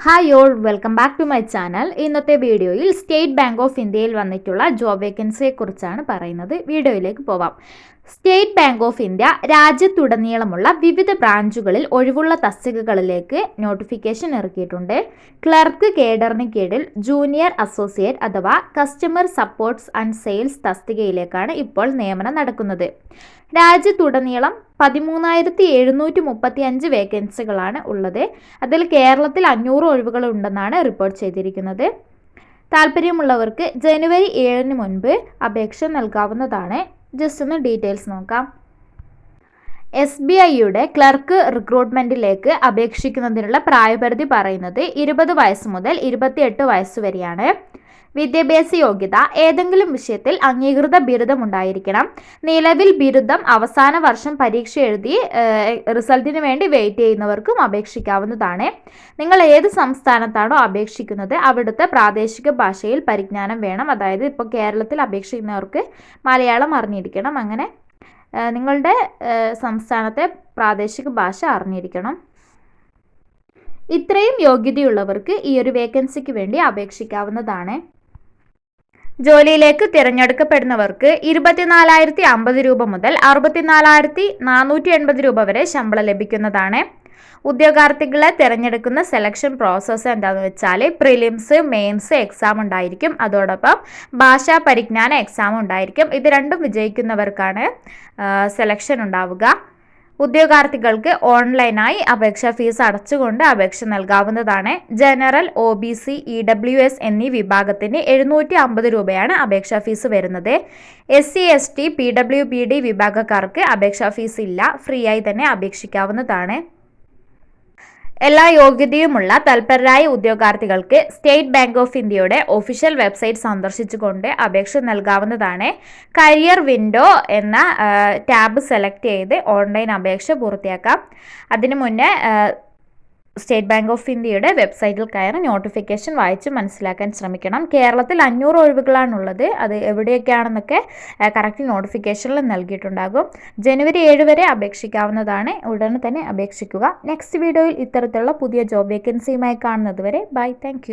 Hi all, welcome back to my channel. ഇന്നത്തെ വീഡിയോയിൽ state bank of ഇന്ത്യയിൽ വന്നിട്ടുള്ള ജോബ് വേക്കൻസിയെ കുറിച്ചാണ് പറയുന്നത്. വീഡിയോയിലേക്ക് പോവാം. സ്റ്റേറ്റ് ബാങ്ക് ഓഫ് ഇന്ത്യ രാജ്യത്തുടനീളമുള്ള വിവിധ ബ്രാഞ്ചുകളിൽ ഒഴിവുള്ള തസ്തികകളിലേക്ക് നോട്ടിഫിക്കേഷൻ ഇറക്കിയിട്ടുണ്ട്. ക്ലർക്ക് കേഡറിന് കീഴിൽ ജൂനിയർ അസോസിയേറ്റ് അഥവാ കസ്റ്റമർ സപ്പോർട്ട്സ് ആൻഡ് സെയിൽസ് തസ്തികയിലേക്കാണ് ഇപ്പോൾ നിയമനം നടക്കുന്നത്. രാജ്യത്തുടനീളം 13,735 വേക്കൻസികളാണ് ഉള്ളത്. അതിൽ കേരളത്തിൽ 500 ഒഴിവുകൾ ഉണ്ടെന്നാണ് റിപ്പോർട്ട് ചെയ്തിരിക്കുന്നത്. താല്പര്യമുള്ളവർക്ക് ജനുവരി 7 മുൻപ് അപേക്ഷ നൽകാവുന്നതാണ്. ജസ്റ്റ് ഒന്ന് ഡീറ്റെയിൽസ് നോക്കാം. SBIയുടെ ക്ലർക്ക് റിക്രൂട്ട്മെൻറ്റിലേക്ക് അപേക്ഷിക്കുന്നതിനുള്ള പ്രായപരിധി പറയുന്നത് 20 വയസ്സ് മുതൽ 28 വയസ്സ് വരെയാണ്. വിദ്യാഭ്യാസ യോഗ്യത ഏതെങ്കിലും വിഷയത്തിൽ അംഗീകൃത ബിരുദം ഉണ്ടായിരിക്കണം. നിലവിൽ ബിരുദം അവസാന വർഷം പരീക്ഷ എഴുതി റിസൾട്ടിന് വേണ്ടി വെയിറ്റ് ചെയ്യുന്നവർക്കും അപേക്ഷിക്കാവുന്നതാണ്. നിങ്ങൾ ഏത് സംസ്ഥാനത്താണോ അപേക്ഷിക്കുന്നത് അവിടുത്തെ പ്രാദേശിക ഭാഷയിൽ പരിജ്ഞാനം വേണം. അതായത് ഇപ്പോൾ കേരളത്തിൽ അപേക്ഷിക്കുന്നവർക്ക് മലയാളം അറിഞ്ഞിരിക്കണം. അങ്ങനെ നിങ്ങളുടെ സംസ്ഥാനത്തെ പ്രാദേശിക ഭാഷ അറിഞ്ഞിരിക്കണം. ഇത്രയും യോഗ്യതയുള്ളവർക്ക് ഈ ഒരു വേക്കൻസിക്ക് വേണ്ടി അപേക്ഷിക്കാവുന്നതാണ്. ജോലിയിലേക്ക് തിരഞ്ഞെടുക്കപ്പെടുന്നവർക്ക് 24,050 രൂപ മുതൽ 64,480 രൂപ വരെ ശമ്പളം ലഭിക്കുന്നതാണ്. ഉദ്യോഗാർത്ഥികളെ തിരഞ്ഞെടുക്കുന്ന സെലക്ഷൻ പ്രോസസ്സ് എന്താണെന്ന് വെച്ചാൽ പ്രിലിംസ്, മെയിൻസ് എക്സാം ഉണ്ടായിരിക്കും. അതോടൊപ്പം ഭാഷാ പരിജ്ഞാന എക്സാം ഉണ്ടായിരിക്കും. ഇത് രണ്ടും വിജയിക്കുന്നവർക്കാണ് സെലക്ഷൻ ഉണ്ടാവുക. ഉദ്യോഗാർത്ഥികൾക്ക് ഓൺലൈനായി അപേക്ഷാ ഫീസ് അടച്ചുകൊണ്ട് അപേക്ഷ നൽകാവുന്നതാണ്. ജനറൽ, OBC, EWS എന്നീ വിഭാഗത്തിന് 750 രൂപയാണ് അപേക്ഷാ ഫീസ് വരുന്നത്. SC, ST, PWBD വിഭാഗക്കാർക്ക് അപേക്ഷാ ഫീസ് ഇല്ല. ഫ്രീ ആയി തന്നെ അപേക്ഷിക്കാവുന്നതാണ്. എല്ലാ യോഗ്യതയുമുള്ള തൽപരരായ ഉദ്യോഗാർത്ഥികൾക്ക് സ്റ്റേറ്റ് ബാങ്ക് ഓഫ് ഇന്ത്യയുടെ ഒഫീഷ്യൽ വെബ്സൈറ്റ് സന്ദർശിച്ചുകൊണ്ട് അപേക്ഷ നൽകാവുന്നതാണ്. കരിയർ വിൻഡോ എന്ന ടാബ് സെലക്ട് ചെയ്ത് ഓൺലൈൻ അപേക്ഷ പൂർത്തിയാക്കാം. അതിനു മുന്നേ സ്റ്റേറ്റ് ബാങ്ക് ഓഫ് ഇന്ത്യയുടെ വെബ്സൈറ്റിൽ കയറി നോട്ടിഫിക്കേഷൻ വായിച്ച് മനസ്സിലാക്കാൻ ശ്രമിക്കണം. കേരളത്തിൽ 500 ഒഴിവുകളാണുള്ളത്. അത് എവിടെയൊക്കെയാണെന്നൊക്കെ കറക്റ്റ് നോട്ടിഫിക്കേഷനിൽ നൽകിയിട്ടുണ്ടാകും. ജനുവരി 7 വരെ അപേക്ഷിക്കാവുന്നതാണ്. ഉടനെ തന്നെ അപേക്ഷിക്കുക. നെക്സ്റ്റ് വീഡിയോയിൽ ഇത്തരത്തിലുള്ള പുതിയ ജോബ് വേക്കൻസിയുമായി കാണുന്നത് വരെ ബൈ. താങ്ക്